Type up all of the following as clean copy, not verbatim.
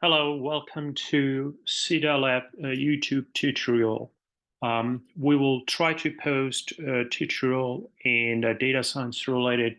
Hello, welcome to CEDA Lab YouTube tutorial. We will try to post a tutorial and data science related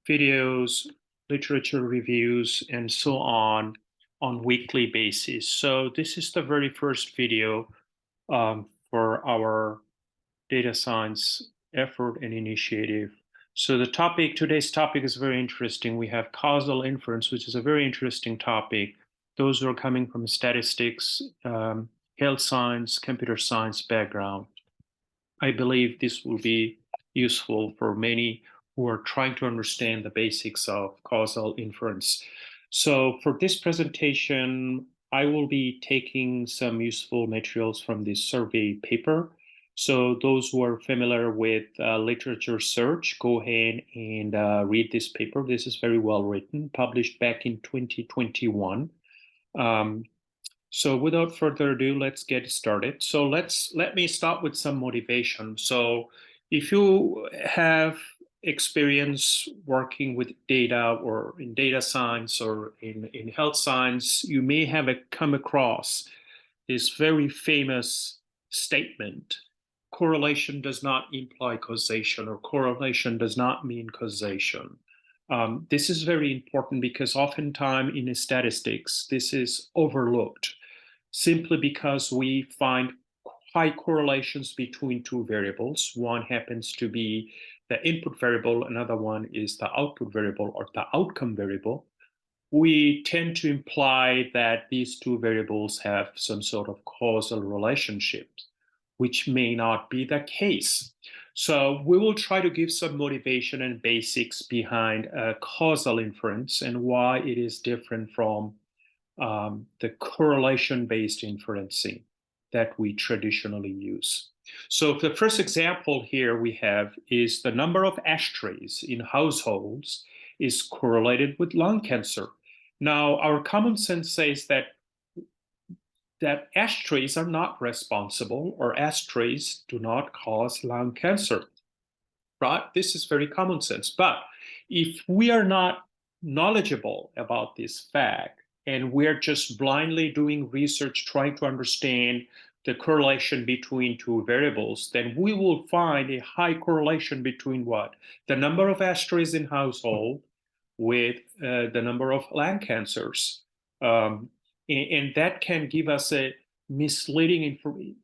videos, literature reviews, and so on weekly basis. So this is the very first video for our data science effort and initiative. So today's topic is very interesting. We have causal inference, which is a very interesting topic. Those who are coming from statistics, health science, computer science background. I believe this will be useful for many who are trying to understand the basics of causal inference. So for this presentation, I will be taking some useful materials from this survey paper. So those who are familiar with literature search, go ahead and read this paper. This is very well written, published back in 2021. So without further ado, let's get started. So let me start with some motivation. So if you have experience working with data or in data science or in health science, you may have come across this very famous statement: correlation does not imply causation, or correlation does not mean causation. This is very important because oftentimes in statistics, this is overlooked simply because we find high correlations between two variables. One happens to be the input variable, another one is the output variable or the outcome variable. We tend to imply that these two variables have some sort of causal relationship, which may not be the case. So we will try to give some motivation and basics behind causal inference and why it is different from the correlation-based inferencing that we traditionally use. So the first example here we have is the number of ashtrays in households is correlated with lung cancer. Now, our common sense says that ashtrays are not responsible, or ashtrays do not cause lung cancer, right? This is very common sense. But if we are not knowledgeable about this fact, and we're just blindly doing research trying to understand the correlation between two variables, then we will find a high correlation between what? The number of ashtrays in household with the number of lung cancers. And that can give us a misleading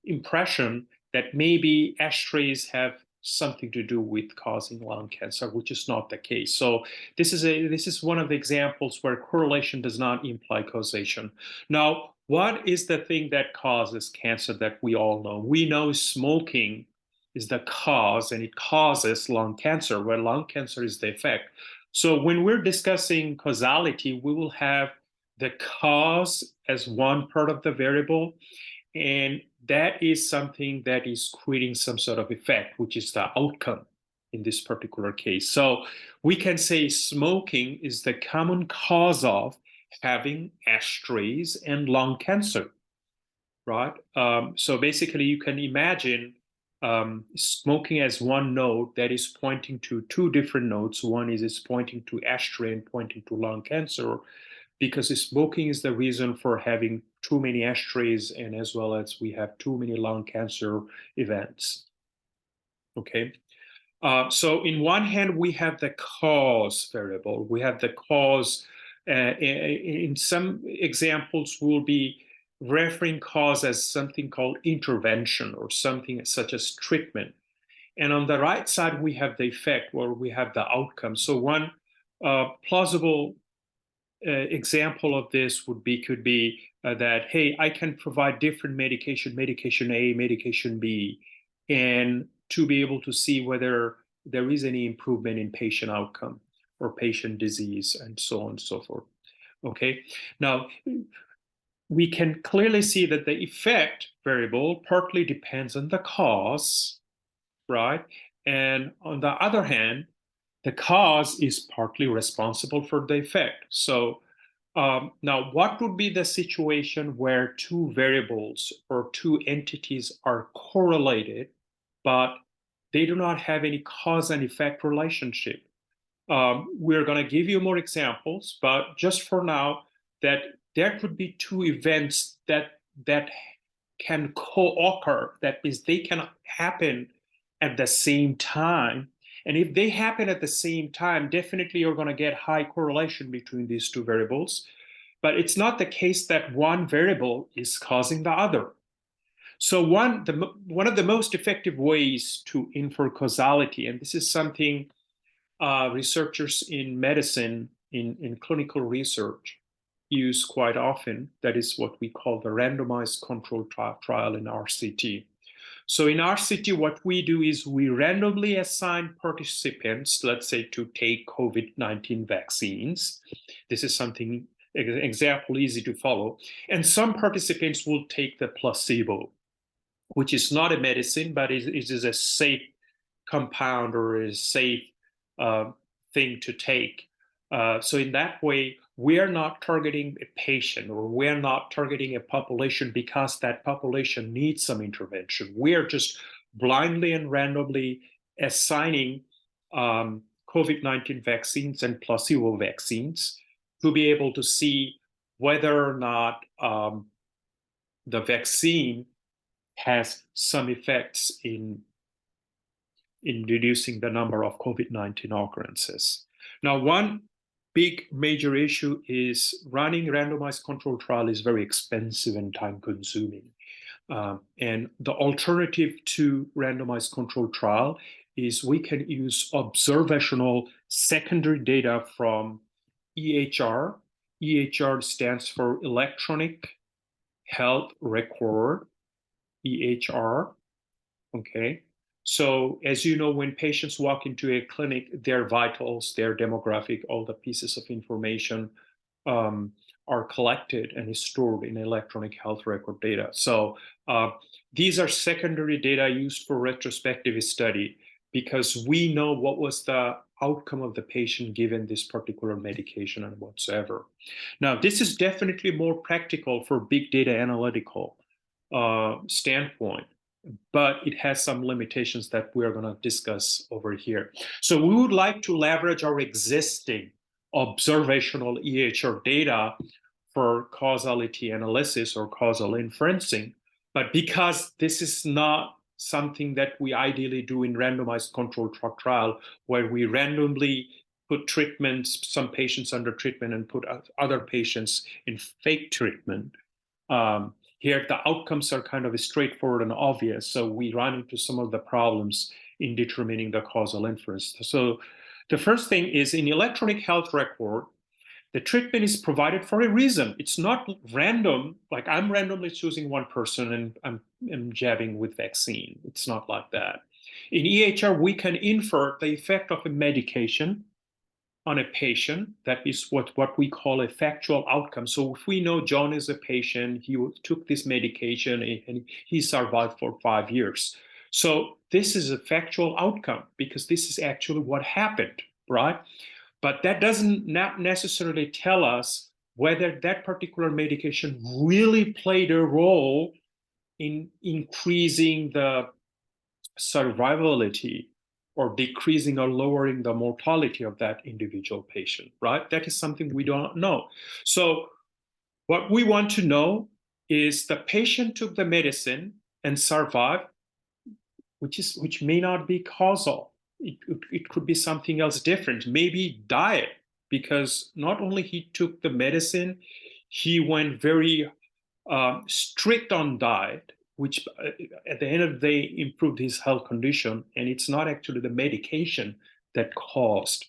impression that maybe ashtrays have something to do with causing lung cancer, which is not the case. So this is one of the examples where correlation does not imply causation. Now, what is the thing that causes cancer that we all know? We know smoking is the cause, and it causes lung cancer, where lung cancer is the effect. So when we're discussing causality, we will have the cause as one part of the variable, and that is something that is creating some sort of effect, which is the outcome in this particular case. So we can say smoking is the common cause of having ashtrays and lung cancer, right? So basically, you can imagine smoking as one node that is pointing to two different nodes. One is pointing to ashtray and pointing to lung cancer, because smoking is the reason for having too many ashtrays, and as well as we have too many lung cancer events. Okay. So in one hand, we have the cause variable. We have the cause. In some examples, we'll be referring cause as something called intervention or something such as treatment. And on the right side, we have the effect, where we have the outcome. So one plausible example of this could be that, hey, I can provide different medication A, medication B, and to be able to see whether there is any improvement in patient outcome or patient disease, and so on and so forth. Okay. Now, we can clearly see that the effect variable partly depends on the cause, right? And on the other hand, the cause is partly responsible for the effect. So now, what would be the situation where two variables or two entities are correlated, but they do not have any cause and effect relationship? We're going to give you more examples, but just for now, that there could be two events that can co-occur. That means they can happen at the same time. And if they happen at the same time, definitely you're going to get high correlation between these two variables. But it's not the case that one variable is causing the other. So one of the most effective ways to infer causality, and this is something researchers in medicine, in clinical research, use quite often. That is what we call the randomized controlled trial in RCT. So in RCT, what we do is we randomly assign participants, let's say, to take COVID-19 vaccines. This is something, example, easy to follow. And some participants will take the placebo, which is not a medicine, but it is a safe compound or a safe thing to take. So in that way, we're not targeting a patient, or we're not targeting a population because that population needs some intervention. We're just blindly and randomly assigning COVID-19 vaccines and placebo vaccines to be able to see whether or not the vaccine has some effects in reducing the number of COVID-19 occurrences. Now, one big major issue is running randomized controlled trial is very expensive and time consuming. And the alternative to randomized controlled trial is we can use observational secondary data from EHR. EHR stands for Electronic Health Record, EHR, okay? So as you know, when patients walk into a clinic, their vitals, their demographic, all the pieces of information are collected and is stored in electronic health record data. So these are secondary data used for retrospective study because we know what was the outcome of the patient given this particular medication and whatsoever. Now, this is definitely more practical for big data analytical standpoint, but it has some limitations that we're going to discuss over here. So we would like to leverage our existing observational EHR data for causality analysis or causal inferencing. But because this is not something that we ideally do in randomized controlled trial, where we randomly put treatments, some patients under treatment and put other patients in fake treatment, here, the outcomes are kind of straightforward and obvious, so we run into some of the problems in determining the causal inference. So the first thing is in electronic health record, the treatment is provided for a reason. It's not random, like I'm randomly choosing one person and I'm jabbing with vaccine. It's not like that. In EHR, we can infer the effect of a medication on a patient. That is what we call a factual outcome. So if we know John is a patient, he took this medication and he survived for 5 years. So this is a factual outcome because this is actually what happened, right? But that doesn't not necessarily tell us whether that particular medication really played a role in increasing the survivability or decreasing or lowering the mortality of that individual patient, right? That is something we don't know. So what we want to know is the patient took the medicine and survived, which may not be causal. It could be something else different, maybe diet, because not only he took the medicine, he went very strict on diet, which at the end of the day improved his health condition, and it's not actually the medication that caused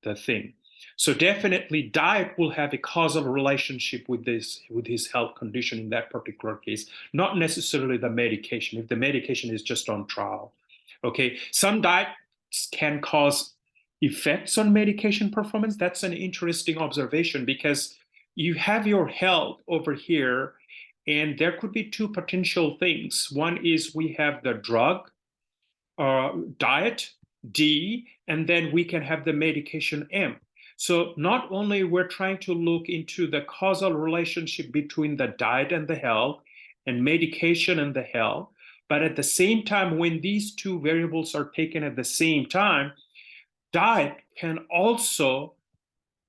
the thing. So definitely diet will have a causal relationship with his health condition in that particular case, not necessarily the medication, if the medication is just on trial. Okay, some diets can cause effects on medication performance. That's an interesting observation because you have your health over here, and there could be two potential things. One is we have the drug, diet, D, and then we can have the medication, M. So not only we're trying to look into the causal relationship between the diet and the health and medication and the health, but at the same time, when these two variables are taken at the same time, diet can also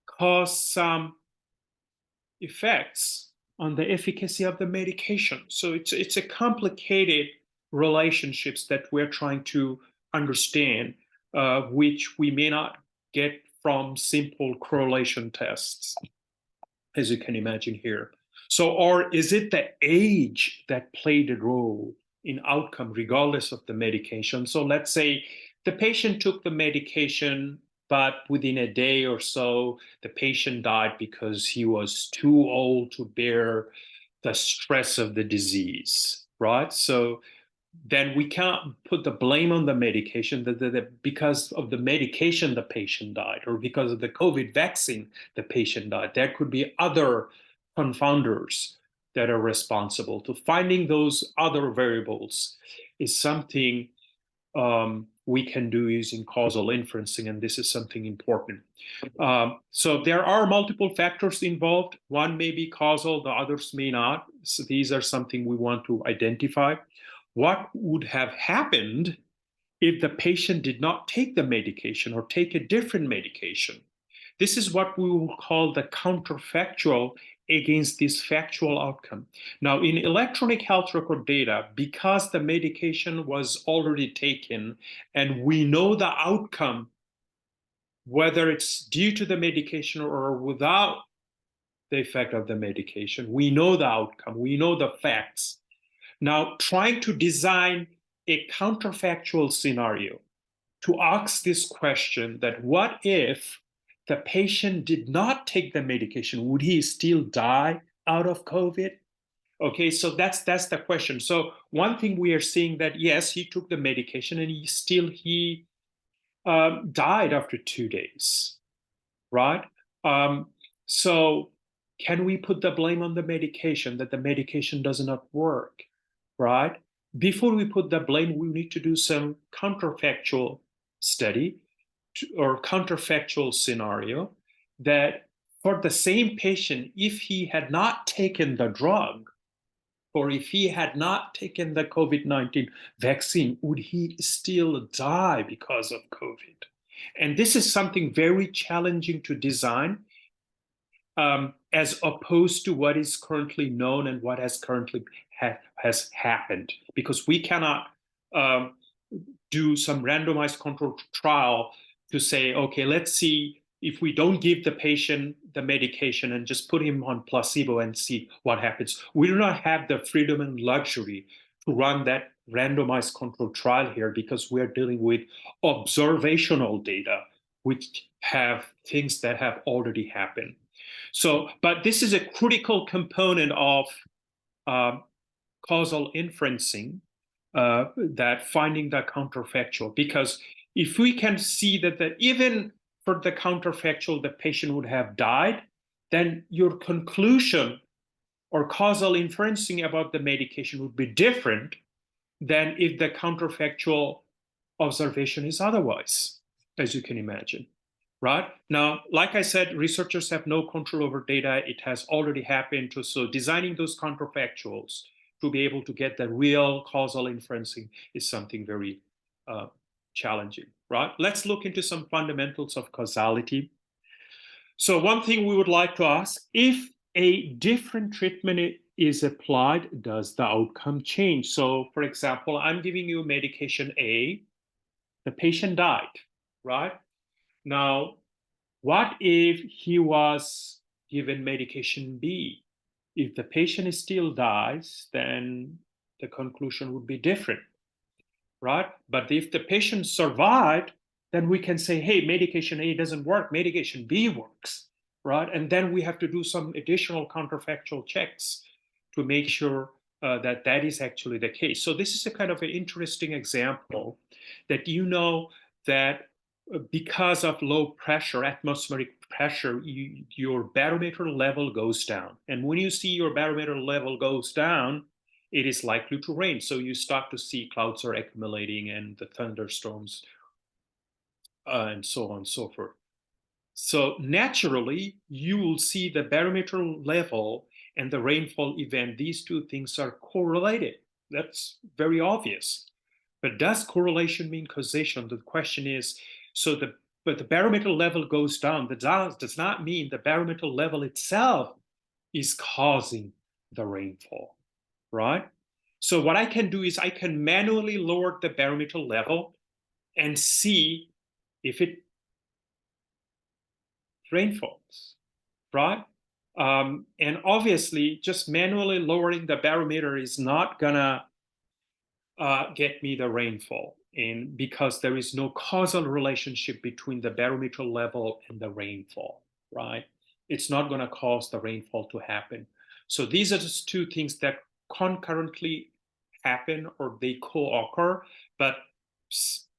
cause some effects on the efficacy of the medication. So it's a complicated relationships that we're trying to understand, which we may not get from simple correlation tests, as you can imagine here. So, or is it the age that played a role in outcome regardless of the medication? So let's say the patient took the medication, but within a day or so, the patient died because he was too old to bear the stress of the disease, right? So then we can't put the blame on the medication that because of the medication the patient died, or because of the COVID vaccine the patient died. There could be other confounders that are responsible. To finding those other variables is something we can do using causal inferencing, and this is something important. So there are multiple factors involved. One may be causal, the others may not. So these are something we want to identify. What would have happened if the patient did not take the medication or take a different medication? This is what we will call the counterfactual against this factual outcome. Now, in electronic health record data, because the medication was already taken and we know the outcome, whether it's due to the medication or without the effect of the medication, we know the outcome, we know the facts. Now, trying to design a counterfactual scenario to ask this question, that what if the patient did not take the medication? Would he still die out of COVID? Okay, so that's the question. So one thing we are seeing that yes, he took the medication and he died after 2 days, right? So can we put the blame on the medication, that the medication does not work, right? Before we put the blame, we need to do some counterfactual study or counterfactual scenario that for the same patient, if he had not taken the drug, or if he had not taken the COVID-19 vaccine, would he still die because of COVID? And this is something very challenging to design, as opposed to what is currently known and what has currently has happened, because we cannot do some randomized controlled trial to say, okay, let's see if we don't give the patient the medication and just put him on placebo and see what happens. We do not have the freedom and luxury to run that randomized controlled trial here, because we're dealing with observational data, which have things that have already happened. So, but this is a critical component of causal inferencing, that finding the counterfactual, because if we can see that even for the counterfactual, the patient would have died, then your conclusion or causal inferencing about the medication would be different than if the counterfactual observation is otherwise, as you can imagine. Right? Now, like I said, researchers have no control over data. It has already happened. So designing those counterfactuals to be able to get the real causal inferencing is something very challenging, right? Let's look into some fundamentals of causality. So one thing we would like to ask, if a different treatment is applied, does the outcome change? So for example, I'm giving you medication A, the patient died, right? Now, what if he was given medication B? If the patient still dies, then the conclusion would be different, right? But if the patient survived, then we can say, hey, medication A doesn't work, medication B works, right? And then we have to do some additional counterfactual checks to make sure that that is actually the case. So this is a kind of an interesting example that that because of low pressure, atmospheric pressure, your barometer level goes down. And when you see your barometer level goes down, it is likely to rain. So you start to see clouds are accumulating and the thunderstorms and so on and so forth. So naturally, you will see the barometer level and the rainfall event. These two things are correlated. That's very obvious. But does correlation mean causation? The question is, but the barometer level goes down. That does not mean the barometer level itself is causing the rainfall, right? So what I can do is I can manually lower the barometer level and see if it rainfalls, right? And obviously, just manually lowering the barometer is not gonna get me the rainfall, and because there is no causal relationship between the barometer level and the rainfall, right? It's not going to cause the rainfall to happen. So these are just two things that concurrently happen or they co-occur, but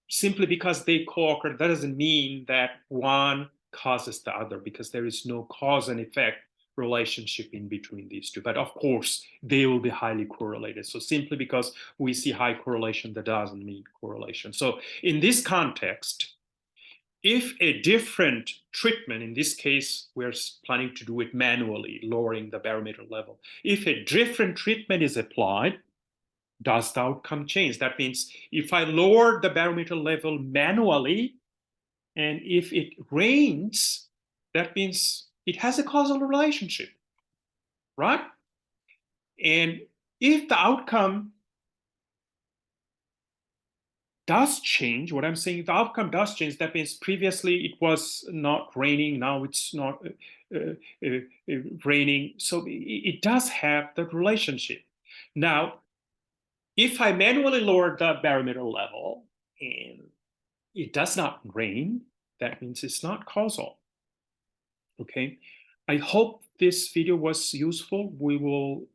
simply because they co-occur, that doesn't mean that one causes the other, because there is no cause and effect relationship in between these two. But of course, they will be highly correlated. So simply because we see high correlation, that doesn't mean correlation. So in this context, if a different treatment, in this case, we're planning to do it manually, lowering the barometer level. If a different treatment is applied, does the outcome change? That means if I lower the barometer level manually, and if it rains, that means it has a causal relationship, right? And if the outcome does change, what I'm saying, the outcome does change, that means previously it was not raining, now it's not raining. So it does have the relationship. Now, if I manually lower the barometer level and it does not rain, that means it's not causal. Okay, I hope this video was useful. We will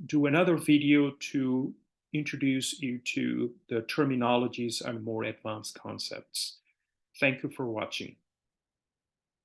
do another video to introduce you to the terminologies and more advanced concepts. Thank you for watching.